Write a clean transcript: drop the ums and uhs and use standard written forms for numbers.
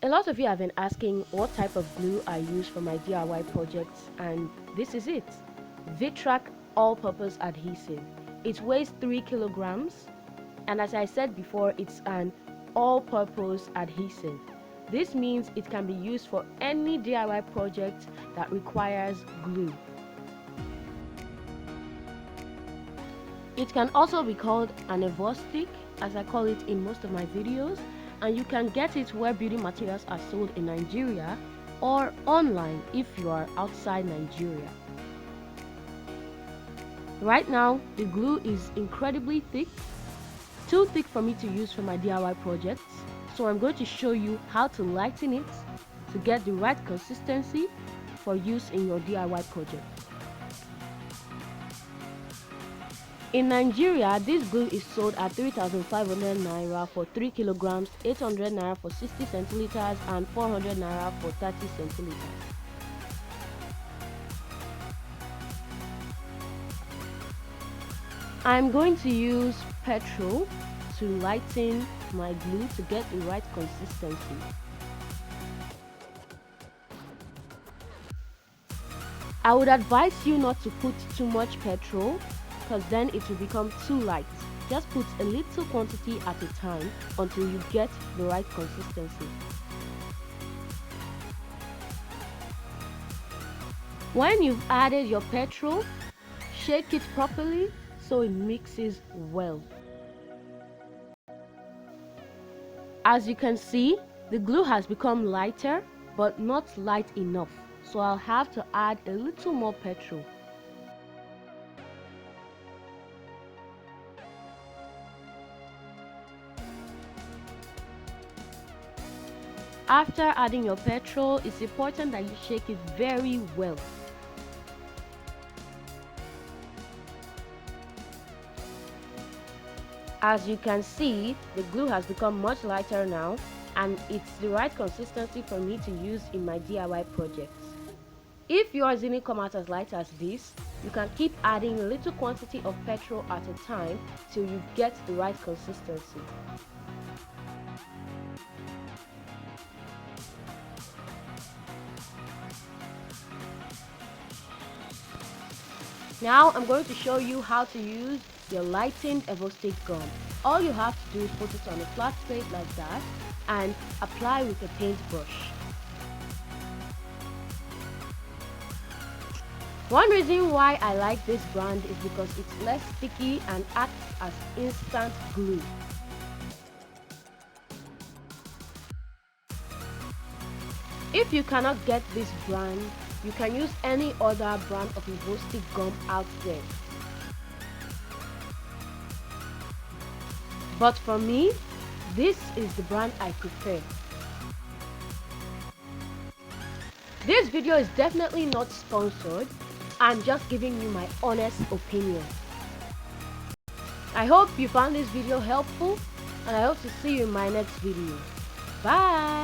lot of you have been asking what type of glue I use for my DIY projects, and this is it. Vitrac all-purpose adhesive. It weighs 3 kilograms, and as I said before, it's an all-purpose adhesive. This means it can be used for any DIY project that requires glue. It can also be called an Evo stick, as I call it in most of my videos, and you can get it where building materials are sold in Nigeria or online if you are outside Nigeria. Right now, the glue is incredibly thick, too thick for me to use for my DIY projects, so I'm going to show you how to lighten it to get the right consistency for use in your DIY project. In Nigeria, this glue is sold at 3,500 naira for 3 kilograms, 800 naira for 60 centiliters, and 400 naira for 30 centiliters. I'm going to use petrol to lighten my glue to get the right consistency. I would advise you not to put too much petrol, because then it will become too light. Just put a little quantity at a time until you get the right consistency. When you've added your petrol, shake it properly so it mixes well. As you can see, the glue has become lighter but not light enough, so I'll have to add a little more petrol. After adding your petrol, it's important that you shake it very well. As you can see, the glue has become much lighter now, and it's the right consistency for me to use in my DIY projects. If yours didn't come out as light as this, you can keep adding a little quantity of petrol at a time till you get the right consistency. Now I'm going to show you how to use your lightened Evo stick gum. All you have to do is put it on a flat plate like that and apply with a paintbrush. One reason why I like this brand is because it's less sticky and acts as instant glue. If you cannot get this brand, you can use any other brand of Evo stick gum out there. But for me, this is the brand I prefer. This video is definitely not sponsored. I'm just giving you my honest opinion. I hope you found this video helpful, and I hope to see you in my next video. Bye!